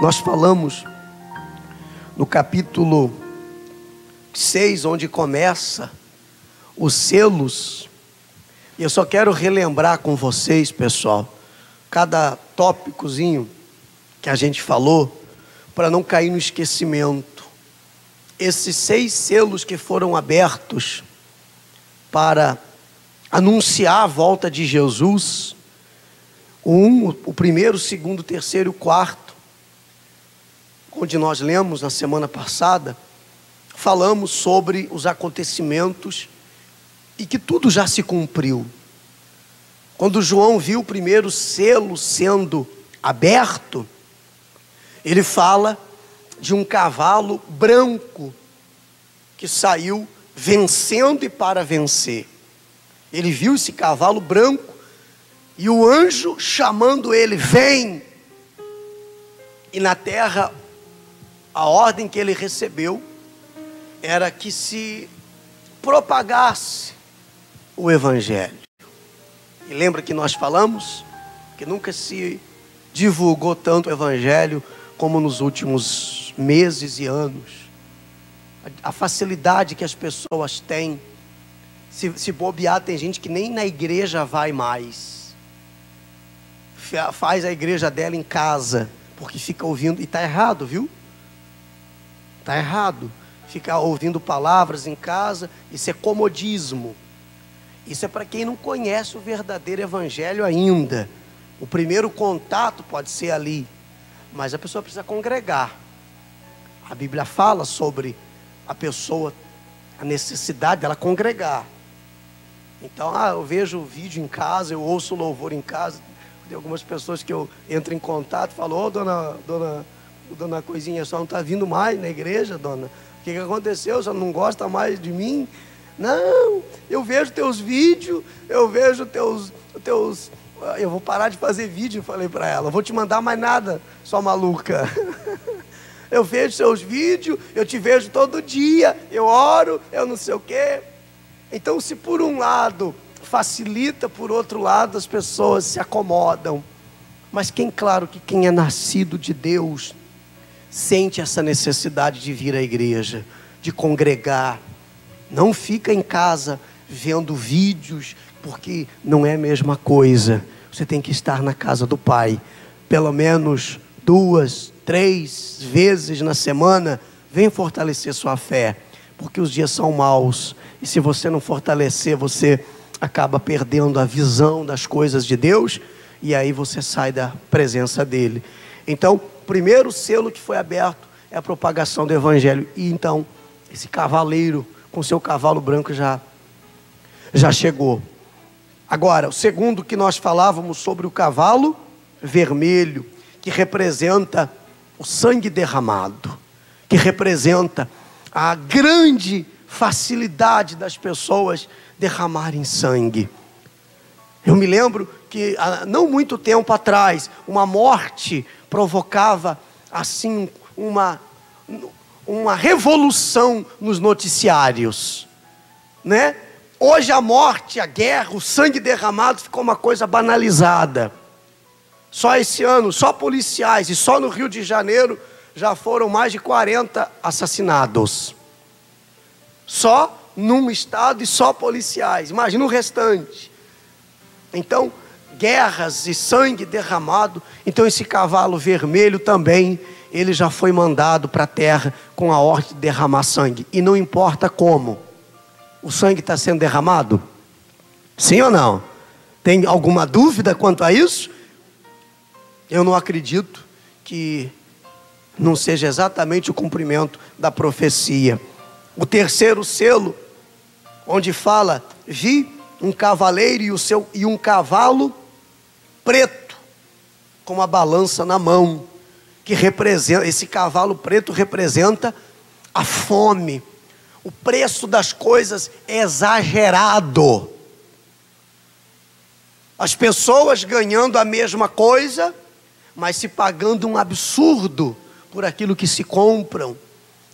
Nós falamos no capítulo 6, onde começa os selos, e eu só quero relembrar com vocês, pessoal, cada tópicozinho que a gente falou, para não cair no esquecimento. Esses 6 selos que foram abertos para anunciar a volta de Jesus, o primeiro, o segundo, o terceiro e o quarto, onde nós lemos na semana passada, falamos sobre os acontecimentos e que tudo já se cumpriu. Quando João viu o primeiro selo sendo aberto, ele fala de um cavalo branco que saiu vencendo e para vencer. Ele viu esse cavalo branco e o anjo chamando ele, vem. E na terra, a ordem que ele recebeu era que se propagasse o evangelho. E lembra que nós falamos que nunca se divulgou tanto o evangelho como nos últimos meses e anos. A facilidade que as pessoas têm, se bobear, tem gente que nem na igreja vai mais, faz a igreja dela em casa, porque fica ouvindo, e está errado, viu? Está errado, ficar ouvindo palavras em casa, isso é comodismo. Isso é para quem não conhece o verdadeiro evangelho ainda. O primeiro contato pode ser ali, mas a pessoa precisa congregar. A Bíblia fala sobre a pessoa, a necessidade dela congregar. Então, eu vejo o vídeo em casa, eu ouço o louvor em casa. Tem algumas pessoas que eu entro em contato e falo, dona Coisinha, a senhora não está vindo mais na igreja, dona? O que aconteceu? A senhora não gosta mais de mim? Não, eu vejo teus vídeos, eu vejo teus... Eu vou parar de fazer vídeo, falei para ela. Vou te mandar mais nada, sua maluca. Eu vejo seus vídeos, eu te vejo todo dia, eu oro, eu não sei o quê. Então, se por um lado facilita, por outro lado as pessoas se acomodam. Mas claro que quem é nascido de Deus sente essa necessidade de vir à igreja, de congregar. Não fica em casa vendo vídeos, porque não é a mesma coisa. Você tem que estar na casa do Pai, pelo menos 2, 3 vezes na semana. Vem fortalecer sua fé, porque os dias são maus, e se você não fortalecer, você acaba perdendo a visão das coisas de Deus, e aí você sai da presença dele. Então, o primeiro selo que foi aberto é a propagação do evangelho, e então, esse cavaleiro com seu cavalo branco já chegou. Agora, o segundo que nós falávamos sobre o cavalo vermelho, que representa o sangue derramado, que representa a grande facilidade das pessoas derramarem sangue. Eu me lembro que não muito tempo atrás, uma morte provocava assim uma revolução nos noticiários, né? Hoje a morte, a guerra, o sangue derramado ficou uma coisa banalizada. Só esse ano, só policiais, e só no Rio de Janeiro já foram mais de 40 assassinados. Só num estado e só policiais, imagina o restante. Então, guerras e sangue derramado. Então esse cavalo vermelho também, ele já foi mandado para a terra com a ordem de derramar sangue. E não importa como, o sangue está sendo derramado? Sim ou não? Tem alguma dúvida quanto a isso? Eu não acredito que não seja exatamente o cumprimento da profecia. O terceiro selo, onde fala, vi um cavaleiro e um cavalo preto, com uma balança na mão, que representa, esse cavalo preto representa a fome. O preço das coisas é exagerado. As pessoas ganhando a mesma coisa, mas se pagando um absurdo por aquilo que se compram.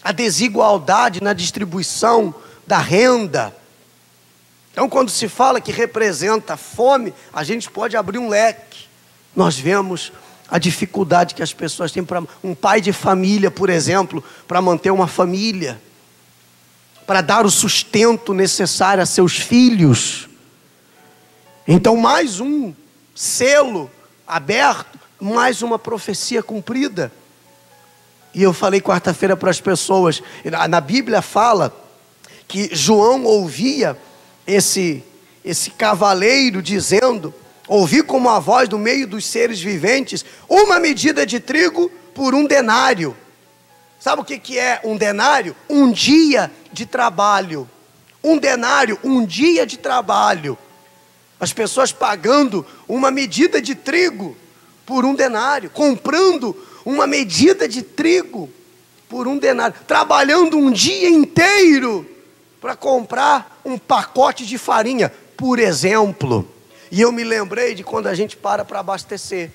A desigualdade na distribuição da renda. Então, quando se fala que representa fome, a gente pode abrir um leque. Nós vemos a dificuldade que as pessoas têm para um pai de família, por exemplo, para manter uma família, para dar o sustento necessário a seus filhos. Então, mais um selo aberto, mais uma profecia cumprida. E eu falei quarta-feira para as pessoas, na Bíblia fala que João ouvia esse cavaleiro dizendo: ouvi como a voz do meio dos seres viventes, uma medida de trigo por um denário. Sabe o que é um denário? Um dia de trabalho. Um denário, um dia de trabalho. As pessoas pagando uma medida de trigo por um denário, comprando uma medida de trigo por um denário, trabalhando um dia inteiro para comprar um pacote de farinha, por exemplo. E eu me lembrei de quando a gente para abastecer,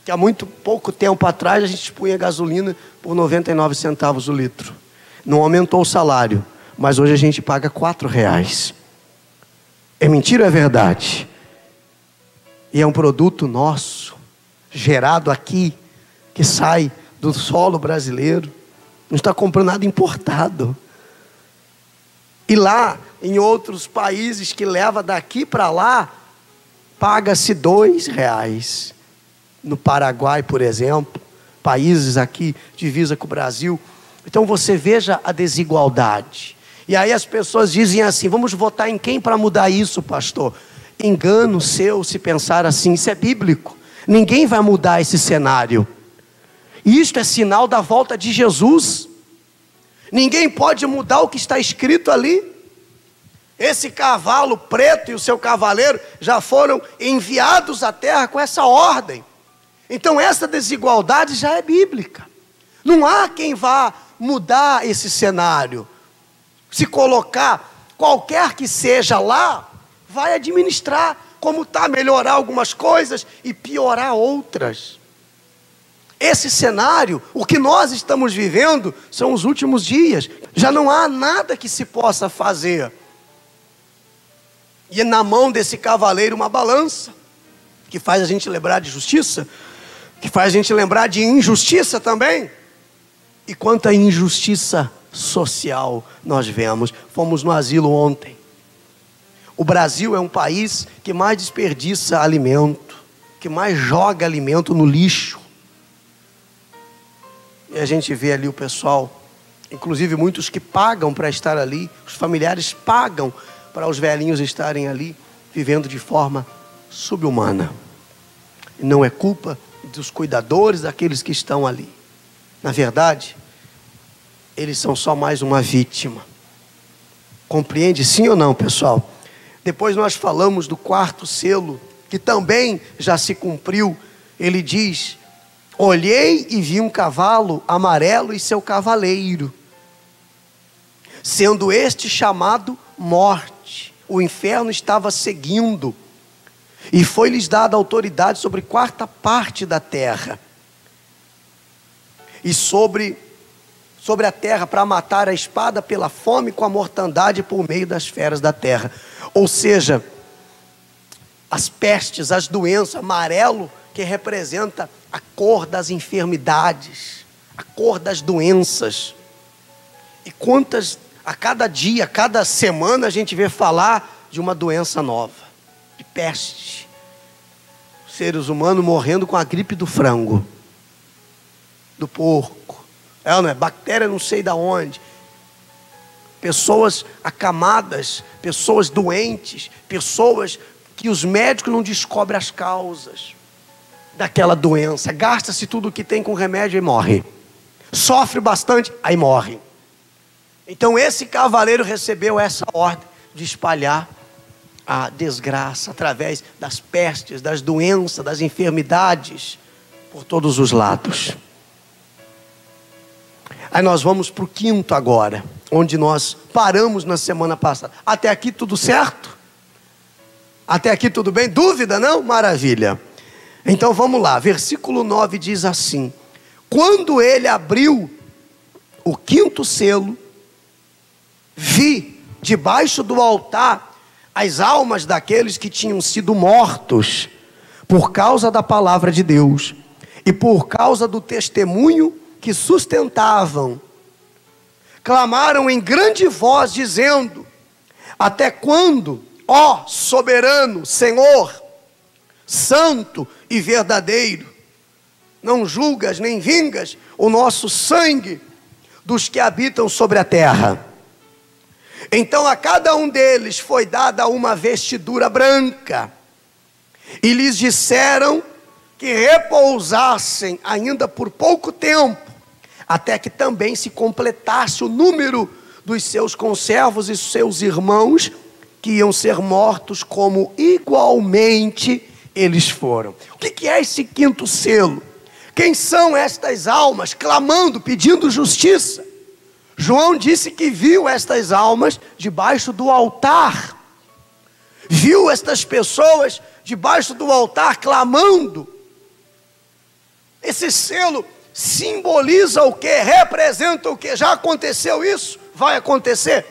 que há muito pouco tempo atrás a gente punha gasolina por 99 centavos o litro. Não aumentou o salário, mas hoje a gente paga R$4. É mentira ou é verdade? E é um produto nosso, gerado aqui, que sai do solo brasileiro. Não está comprando nada importado. E lá, em outros países que leva daqui para lá, paga-se R$2. No Paraguai, por exemplo, países aqui, divisa com o Brasil. Então você veja a desigualdade. E aí as pessoas dizem assim: vamos votar em quem para mudar isso, pastor? Engano seu se pensar assim, isso é bíblico. Ninguém vai mudar esse cenário. Isto é sinal da volta de Jesus. Ninguém pode mudar o que está escrito ali. Esse cavalo preto e o seu cavaleiro já foram enviados à terra com essa ordem. Então essa desigualdade já é bíblica. Não há quem vá mudar esse cenário. Se colocar qualquer que seja lá, vai administrar como está, melhorar algumas coisas e piorar outras. Esse cenário, o que nós estamos vivendo, são os últimos dias. Já não há nada que se possa fazer. E na mão desse cavaleiro uma balança, que faz a gente lembrar de justiça, que faz a gente lembrar de injustiça também. E quanta injustiça social nós vemos. Fomos no asilo ontem. O Brasil é um país que mais desperdiça alimento, que mais joga alimento no lixo. E a gente vê ali o pessoal, inclusive muitos que pagam para estar ali, os familiares pagam para os velhinhos estarem ali, vivendo de forma subhumana. E não é culpa dos cuidadores, daqueles que estão ali. Na verdade, eles são só mais uma vítima. Compreende sim ou não, pessoal? Depois nós falamos do quarto selo, que também já se cumpriu. Ele diz: olhei e vi um cavalo amarelo e seu cavaleiro, sendo este chamado Morte. O inferno estava seguindo, e foi-lhes dada autoridade sobre quarta parte da terra, e sobre a terra, para matar a espada pela fome, com a mortandade por meio das feras da terra. Ou seja, as pestes, as doenças, amarelo, que representa a cor das enfermidades, a cor das doenças. E quantas, a cada dia, a cada semana, a gente vê falar de uma doença nova, de peste. Seres humanos morrendo com a gripe do frango, do porco. Não é? Bactéria não sei da onde. Pessoas acamadas, pessoas doentes, pessoas que os médicos não descobrem as causas daquela doença. Gasta-se tudo o que tem com remédio e morre. Sofre bastante, aí morre. Então esse cavaleiro recebeu essa ordem de espalhar a desgraça através das pestes, das doenças, das enfermidades, por todos os lados. Aí nós vamos para o quinto agora, onde nós paramos na semana passada. Até aqui tudo certo? Até aqui tudo bem? Dúvida não? Maravilha. Então vamos lá, versículo 9 diz assim: quando ele abriu o quinto selo, vi debaixo do altar as almas daqueles que tinham sido mortos por causa da palavra de Deus e por causa do testemunho que sustentavam, clamaram em grande voz, dizendo: até quando, ó soberano Senhor, santo e verdadeiro, não julgas nem vingas o nosso sangue dos que habitam sobre a terra? Então a cada um deles foi dada uma vestidura branca, e lhes disseram que repousassem ainda por pouco tempo, até que também se completasse o número dos seus conservos e seus irmãos, que iam ser mortos como igualmente eles foram. O que é esse quinto selo? Quem são estas almas clamando, pedindo justiça? João disse que viu estas almas debaixo do altar, viu estas pessoas debaixo do altar clamando. Esse selo simboliza o que? Representa o que? Já aconteceu isso? Vai acontecer?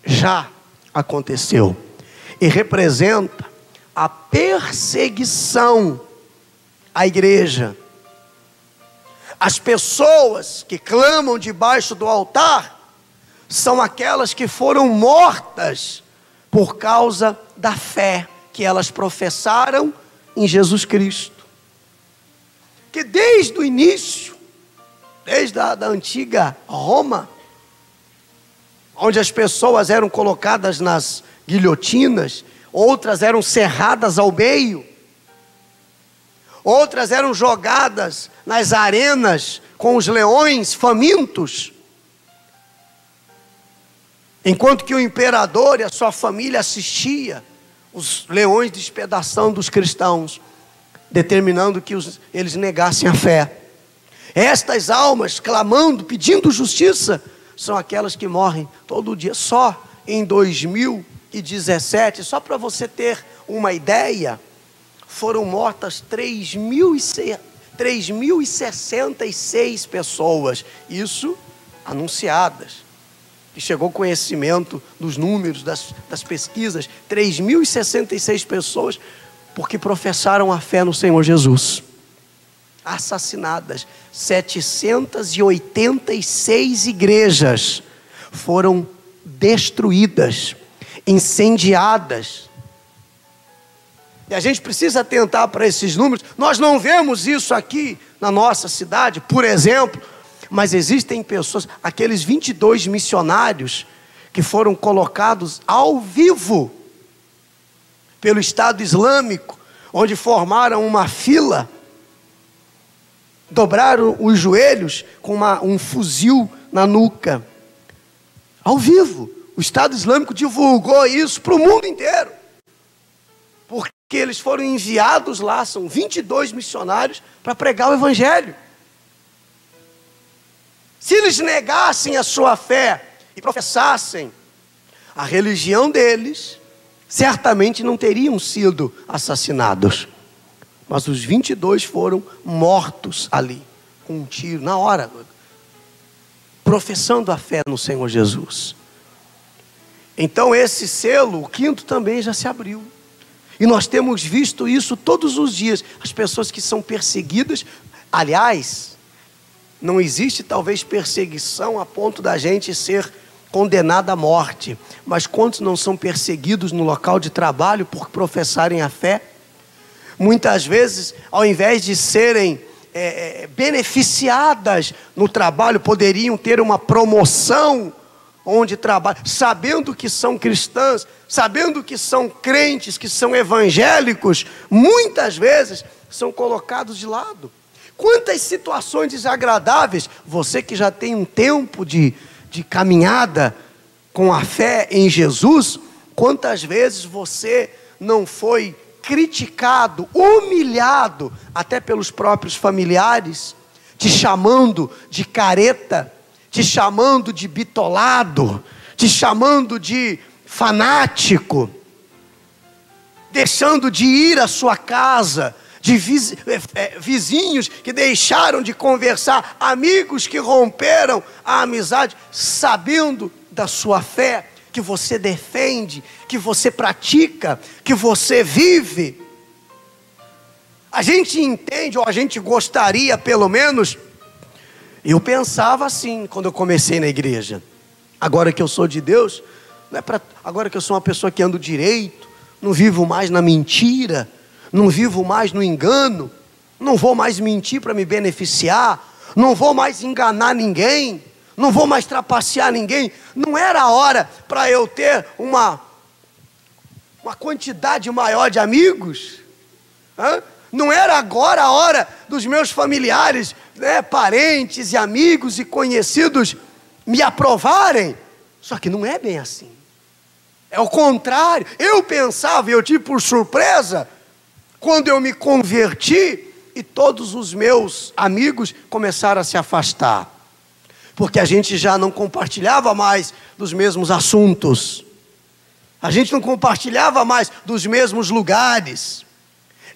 Já aconteceu. E representa a perseguição à igreja. As pessoas que clamam debaixo do altar são aquelas que foram mortas por causa da fé que elas professaram em Jesus Cristo. Que desde o início, desde a antiga Roma, onde as pessoas eram colocadas nas guilhotinas, outras eram serradas ao meio, outras eram jogadas nas arenas com os leões famintos, enquanto que o imperador e a sua família assistia os leões despedaçando os cristãos, determinando que eles negassem a fé. Estas almas clamando, pedindo justiça, são aquelas que morrem todo dia. Só em 2017, só para você ter uma ideia, foram mortas 3.066 pessoas, isso anunciadas, que chegou conhecimento dos números, das pesquisas, 3.066 pessoas, porque professaram a fé no Senhor Jesus. Assassinadas, 786 igrejas foram destruídas, incendiadas. E a gente precisa atentar para esses números. Nós não vemos isso aqui na nossa cidade, por exemplo, mas existem pessoas, aqueles 22 missionários que foram colocados ao vivo pelo Estado Islâmico, onde formaram uma fila, dobraram os joelhos com um fuzil na nuca, ao vivo. O Estado Islâmico divulgou isso para o mundo inteiro, porque eles foram enviados lá, são 22 missionários para pregar o Evangelho. Se eles negassem a sua fé e professassem a religião deles, certamente não teriam sido assassinados. Mas os 22 foram mortos ali, com um tiro, na hora, professando a fé no Senhor Jesus. Então esse selo, o quinto, também já se abriu. E nós temos visto isso todos os dias. As pessoas que são perseguidas, aliás, não existe talvez perseguição a ponto da gente ser condenado à morte. Mas quantos não são perseguidos no local de trabalho por professarem a fé? Muitas vezes, ao invés de serem beneficiadas no trabalho, poderiam ter uma promoção onde trabalham, sabendo que são cristãs, sabendo que são crentes, que são evangélicos, muitas vezes são colocados de lado. Quantas situações desagradáveis, você que já tem um tempo de caminhada com a fé em Jesus, quantas vezes você não foi criticado, humilhado, até pelos próprios familiares, te chamando de careta, te chamando de bitolado, te chamando de fanático, deixando de ir à sua casa, de vizinhos que deixaram de conversar, amigos que romperam a amizade, sabendo da sua fé, que você defende, que você pratica, que você vive. A gente entende, ou a gente gostaria pelo menos. Eu pensava assim quando eu comecei na igreja. Agora que eu sou de Deus, não é agora que eu sou uma pessoa que ando direito, não vivo mais na mentira, não vivo mais no engano, não vou mais mentir para me beneficiar, não vou mais enganar ninguém, não vou mais trapacear ninguém. Não era a hora para eu ter uma quantidade maior de amigos? Não era agora a hora dos meus familiares, parentes e amigos e conhecidos me aprovarem? Só que não é bem assim. É o contrário. Eu pensava, eu tive por surpresa, quando eu me converti, e todos os meus amigos começaram a se afastar, porque a gente já não compartilhava mais dos mesmos assuntos, a gente não compartilhava mais dos mesmos lugares.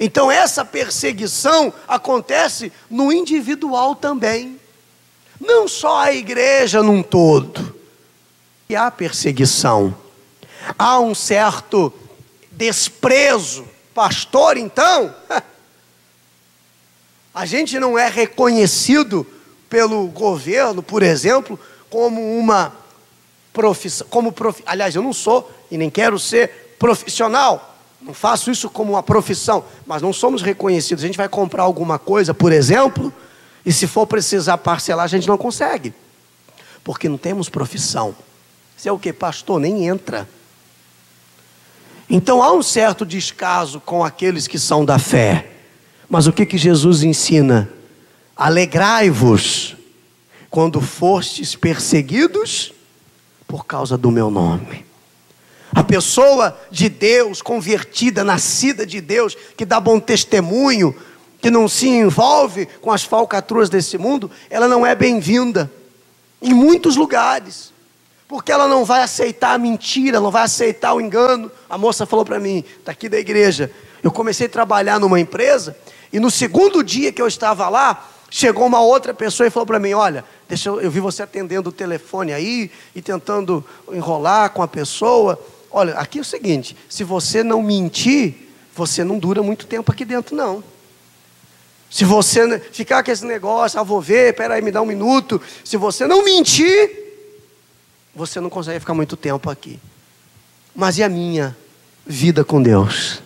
Então essa perseguição acontece no individual também, não só a igreja num todo. E há perseguição, há um certo desprezo. Pastor, então, a gente não é reconhecido pelo governo, por exemplo, como uma profissão, aliás, eu não sou e nem quero ser profissional, não faço isso como uma profissão, mas não somos reconhecidos. A gente vai comprar alguma coisa, por exemplo, e se for precisar parcelar, a gente não consegue, porque não temos profissão. Isso é o que? Pastor, nem entra. Então há um certo descaso com aqueles que são da fé. Mas o que Jesus ensina? Alegrai-vos quando fostes perseguidos por causa do meu nome. A pessoa de Deus, convertida, nascida de Deus, que dá bom testemunho, que não se envolve com as falcatruas desse mundo, ela não é bem-vinda em muitos lugares, porque ela não vai aceitar a mentira, não vai aceitar o engano. A moça falou para mim, está aqui da igreja, eu comecei a trabalhar numa empresa, e no segundo dia que eu estava lá, chegou uma outra pessoa e falou para mim, olha, eu vi você atendendo o telefone aí, e tentando enrolar com a pessoa. Olha, aqui é o seguinte, se você não mentir, você não dura muito tempo aqui dentro não. Se você ficar com esse negócio, vou ver, peraí, me dá um minuto. Se você não mentir, você não consegue ficar muito tempo aqui. Mas e a minha vida com Deus?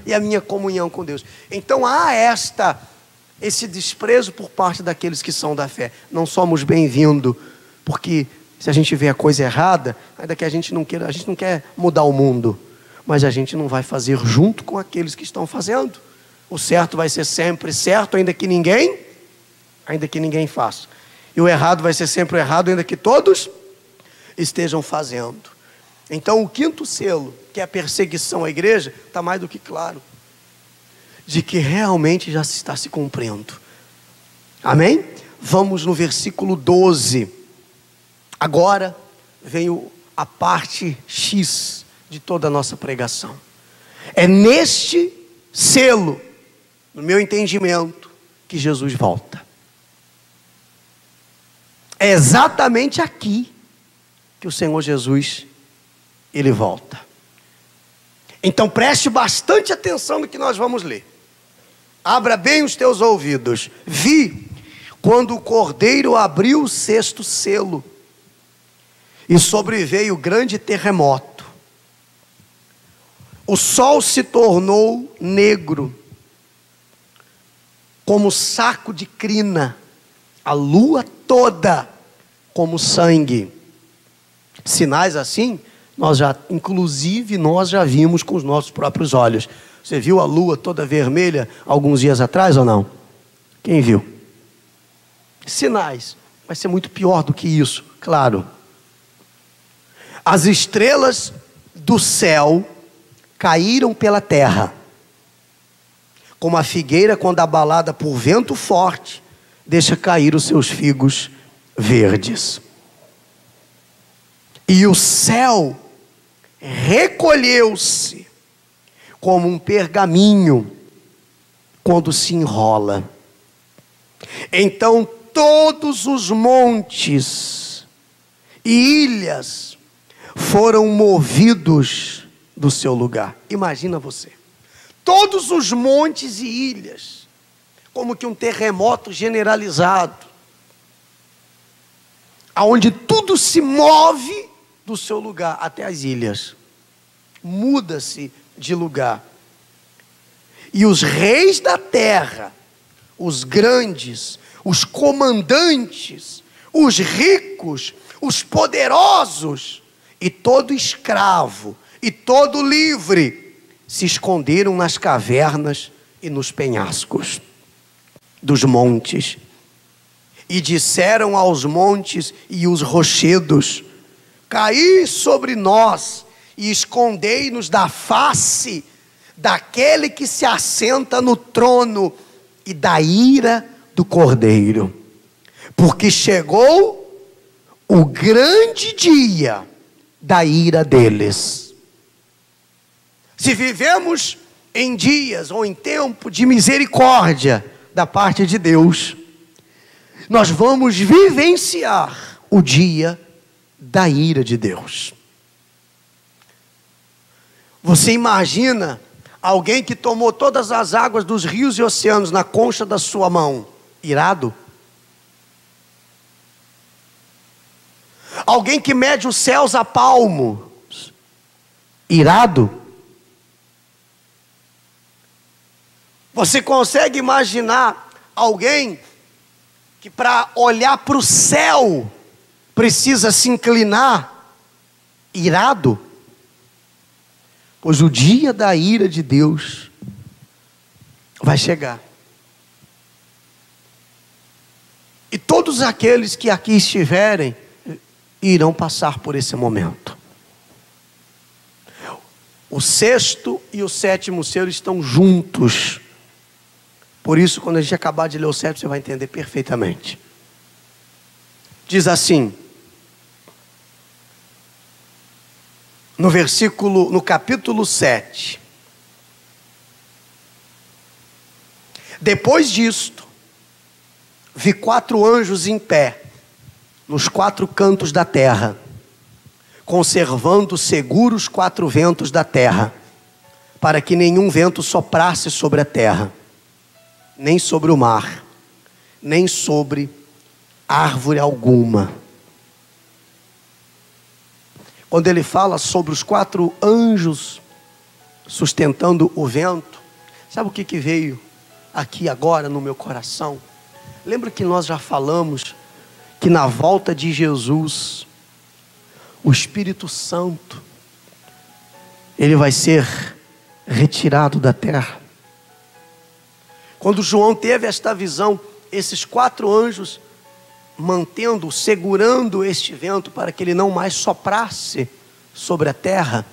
E a minha comunhão com Deus? Então há esse desprezo por parte daqueles que são da fé. Não somos bem-vindos, porque se a gente vê a coisa errada, ainda que a gente não quer mudar o mundo, mas a gente não vai fazer junto com aqueles que estão fazendo. O certo vai ser sempre certo, ainda que ninguém faça. E o errado vai ser sempre o errado, ainda que todos estejam fazendo. Então o quinto selo, que é a perseguição à igreja, está mais do que claro, de que realmente já se está se cumprindo. Amém? Vamos no versículo 12. Agora vem a parte X de toda a nossa pregação. É neste selo, no meu entendimento, que Jesus volta. É exatamente aqui que o Senhor Jesus, Ele volta. Então preste bastante atenção no que nós vamos ler. Abra bem os teus ouvidos. Vi quando o Cordeiro abriu o sexto selo, e sobreveio grande terremoto. O sol se tornou negro, como saco de crina, a lua toda como sangue. Sinais assim, inclusive nós já vimos com os nossos próprios olhos. Você viu a lua toda vermelha alguns dias atrás ou não? Quem viu? Sinais. Vai ser muito pior do que isso, claro. As estrelas do céu caíram pela terra, como a figueira quando abalada por vento forte, deixa cair os seus figos verdes. E o céu recolheu-se como um pergaminho quando se enrola. Então todos os montes e ilhas foram movidos do seu lugar. Imagina você, todos os montes e ilhas, como que um terremoto generalizado, aonde tudo se move do seu lugar, até as ilhas, muda-se de lugar. E os reis da terra, os grandes, os comandantes, os ricos, os poderosos, e todo escravo, e todo livre, se esconderam nas cavernas e nos penhascos dos montes. E disseram aos montes e os rochedos: caí sobre nós e escondei-nos da face daquele que se assenta no trono e da ira do Cordeiro. Porque chegou o grande dia da ira deles. Se vivemos em dias ou em tempo de misericórdia da parte de Deus, nós vamos vivenciar o dia da ira de Deus. Você imagina alguém que tomou todas as águas dos rios e oceanos na concha da sua mão, irado? Alguém que mede os céus a palmos, irado? Você consegue imaginar alguém que para olhar para o céu precisa se inclinar, irado? Pois o dia da ira de Deus vai chegar. E todos aqueles que aqui estiverem irão passar por esse momento. O sexto e o sétimo selo estão juntos. Por isso, quando a gente acabar de ler o sétimo, você vai entender perfeitamente. Diz assim, no capítulo 7. Depois disto, vi 4 anjos em pé, nos 4 cantos da terra, conservando seguros 4 ventos da terra, para que nenhum vento soprasse sobre a terra, nem sobre o mar, nem sobre árvore alguma. Quando ele fala sobre os 4 anjos sustentando o vento, sabe o que veio aqui agora no meu coração? Lembra que nós já falamos que na volta de Jesus, o Espírito Santo, ele vai ser retirado da terra. Quando João teve esta visão, esses 4 anjos mantendo, segurando este vento para que ele não mais soprasse sobre a terra.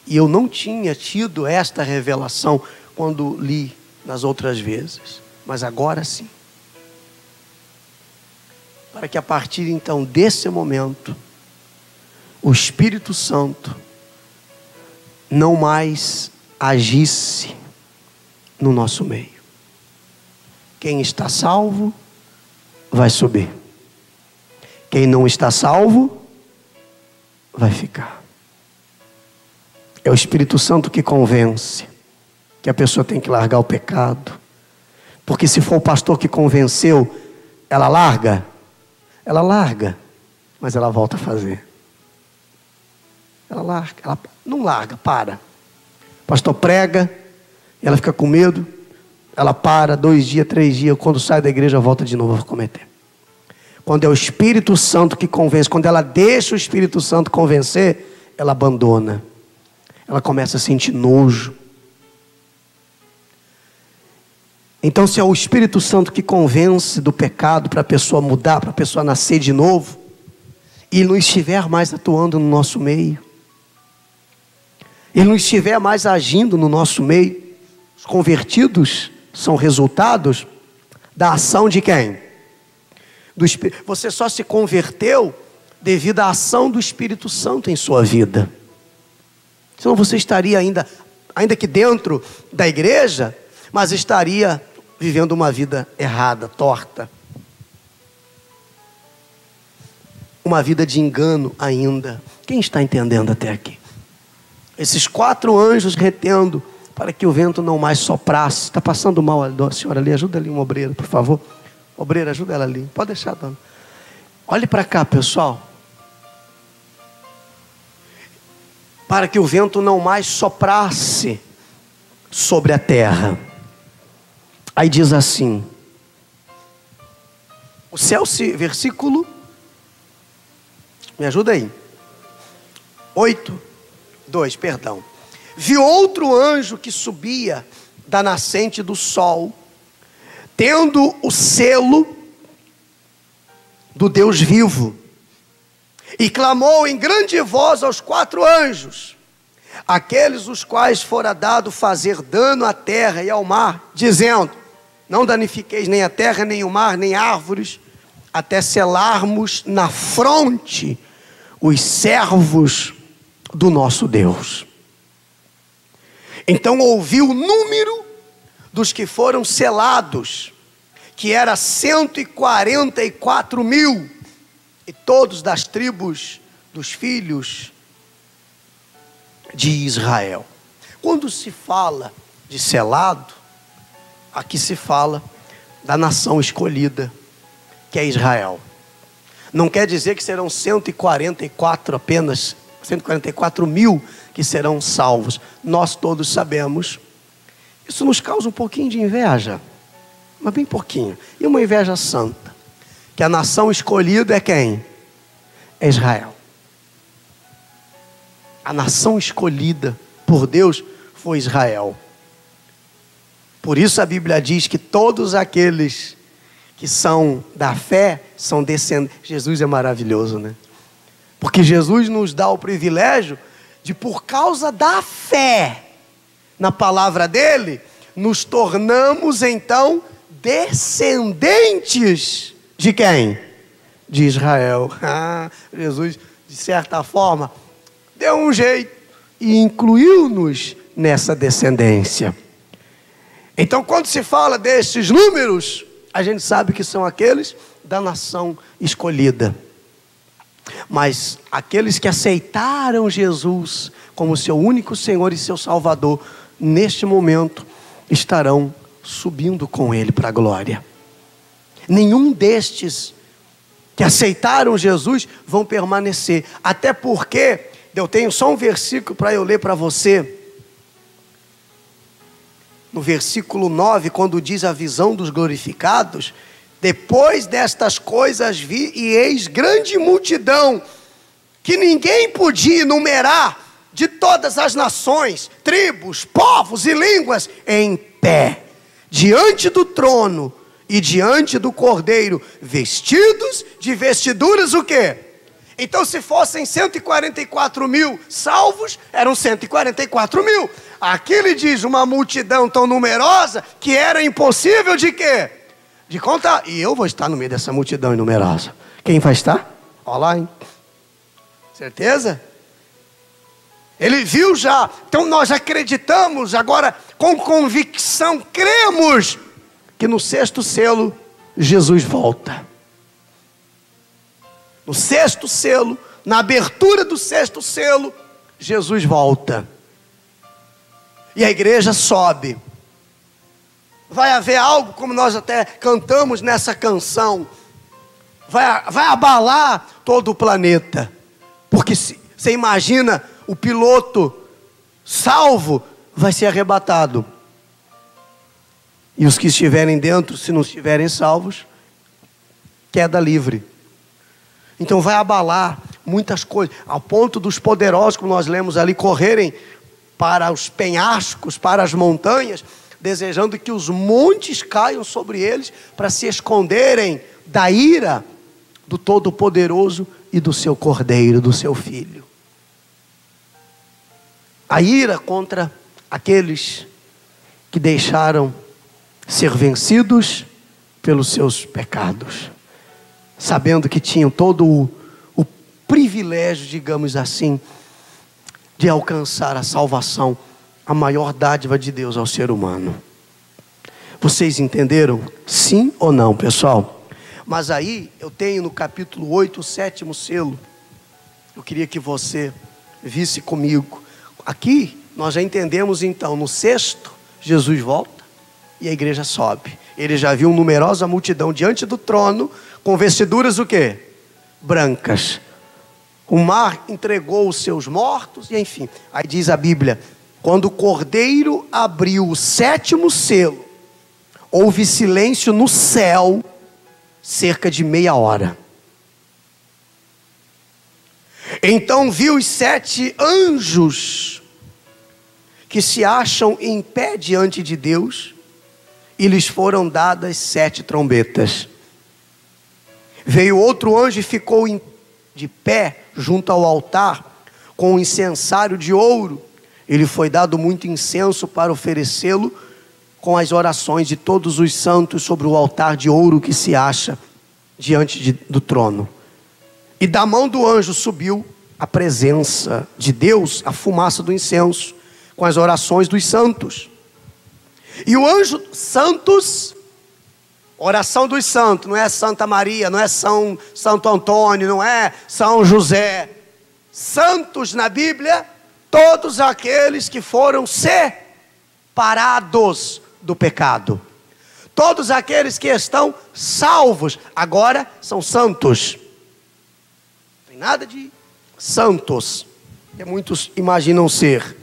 E eu não tinha tido esta revelação quando li nas outras vezes, mas agora sim. Para que a partir então desse momento, o Espírito Santo não mais agisse no nosso meio. Quem está salvo vai subir. Quem não está salvo vai ficar. É o Espírito Santo que convence que a pessoa tem que largar o pecado. Porque se for o pastor que convenceu, ela larga, mas ela volta a fazer. Ela não larga, para. O pastor prega, ela fica com medo, ela para 2 dias, 3 dias, quando sai da igreja volta de novo a cometer. Quando é o Espírito Santo que convence, quando ela deixa o Espírito Santo convencer, ela abandona. Ela começa a sentir nojo. Então, se é o Espírito Santo que convence do pecado para a pessoa mudar, para a pessoa nascer de novo, e ele não estiver mais atuando no nosso meio, ele não estiver mais agindo no nosso meio, os convertidos são resultados da ação de quem? Você só se converteu devido à ação do Espírito Santo em sua vida. Senão você estaria ainda que dentro da igreja, mas estaria vivendo uma vida errada, torta. Uma vida de engano ainda. Quem está entendendo até aqui? Esses 4 anjos retendo para que o vento não mais soprasse. Está passando mal a senhora ali, ajuda ali uma obreira, por favor. Obreira, ajuda ela ali, pode deixar, dona. Olhe para cá, pessoal. Para que o vento não mais soprasse sobre a terra. Aí diz assim, o céu se, versículo, me ajuda aí, 8:2, perdão. Viu outro anjo que subia da nascente do sol, tendo o selo do Deus vivo, e clamou em grande voz aos 4 anjos, aqueles os quais fora dado fazer dano à terra e ao mar, dizendo: não danifiqueis nem a terra, nem o mar, nem árvores, até selarmos na fronte os servos do nosso Deus. Então ouvi o número dos que foram selados, que era 144.000, e todos das tribos dos filhos de Israel. Quando se fala de selado, aqui se fala da nação escolhida, que é Israel. Não quer dizer que serão 144 apenas, 144.000 que serão salvos. Nós todos sabemos. Isso nos causa um pouquinho de inveja, mas bem pouquinho. E uma inveja santa. Que a nação escolhida é quem? É Israel. A nação escolhida por Deus foi Israel. Por isso a Bíblia diz que todos aqueles que são da fé são descendentes. Jesus é maravilhoso, né? Porque Jesus nos dá o privilégio de, por causa da fé na palavra dele, nos tornamos então descendentes de quem? De Israel. Jesus, de certa forma, deu um jeito e incluiu-nos nessa descendência. Então, quando se fala desses números, a gente sabe que são aqueles da nação escolhida. Mas aqueles que aceitaram Jesus como seu único Senhor e seu Salvador, neste momento, estarão subindo com Ele para a glória. Nenhum destes que aceitaram Jesus vão permanecer. Até porque, eu tenho só um versículo para eu ler para você. No versículo 9, quando diz a visão dos glorificados: depois destas coisas vi, e eis grande multidão, que ninguém podia enumerar, de todas as nações, tribos, povos e línguas, em pé, diante do trono e diante do Cordeiro, vestidos de vestiduras o quê? Então, se fossem 144.000 salvos, eram 144.000. Aqui ele diz uma multidão tão numerosa que era impossível de quê? De contar. E eu vou estar no meio dessa multidão numerosa. Quem vai estar? Olha lá, hein? Certeza? Ele viu já. Então nós acreditamos agora com convicção, cremos que no 6º selo Jesus volta. No 6º selo, na abertura do 6º selo, Jesus volta. E a igreja sobe. Vai haver algo, como nós até cantamos nessa canção, vai abalar todo o planeta. Porque você imagina, o piloto salvo vai ser arrebatado. E os que estiverem dentro, se não estiverem salvos, queda livre. Então vai abalar muitas coisas, ao ponto dos poderosos, como nós lemos ali, correrem para os penhascos, para as montanhas, desejando que os montes caiam sobre eles, para se esconderem da ira do Todo-Poderoso e do seu Cordeiro, do seu Filho. A ira contra aqueles que deixaram ser vencidos pelos seus pecados, sabendo que tinham todo o privilégio, digamos assim, de alcançar a salvação, a maior dádiva de Deus ao ser humano. Vocês entenderam? Sim ou não, pessoal? Mas aí eu tenho no capítulo 8 o 7º selo. Eu queria que você visse comigo. Aqui Nós já entendemos então, no sexto, Jesus volta e a igreja sobe. Ele já viu numerosa multidão diante do trono, com vestiduras o quê? Brancas. O mar entregou os seus mortos, e enfim. Aí diz a Bíblia, quando o Cordeiro abriu o sétimo selo, houve silêncio no céu, cerca de meia hora. Então viu os 7 anjos, que se acham em pé diante de Deus, e lhes foram dadas 7 trombetas. Veio outro anjo e ficou de pé junto ao altar, com um incensário de ouro. Ele foi dado muito incenso para oferecê-lo com as orações de todos os santos sobre o altar de ouro que se acha diante do trono. E da mão do anjo subiu a presença de Deus, a fumaça do incenso, com as orações dos santos. E o anjo santos, oração dos santos, não é Santa Maria, não é Santo Antônio, não é São José. Santos na Bíblia, todos aqueles que foram separados do pecado. Todos aqueles que estão salvos, agora são santos. Não tem nada de santos, que muitos imaginam ser.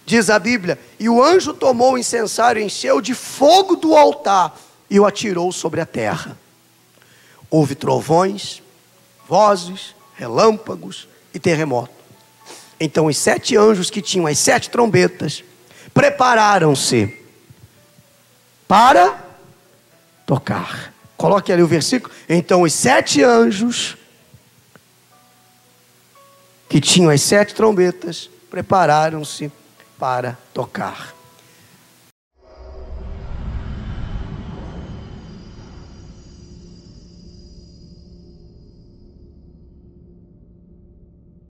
Diz a Bíblia, e o anjo tomou o incensário, encheu de fogo do altar e o atirou sobre a terra. Houve trovões, vozes, relâmpagos e terremoto. Então os 7 anjos que tinham as 7 trombetas prepararam-se para tocar. Coloque ali o versículo. Então os 7 anjos que tinham as 7 trombetas prepararam-se para tocar.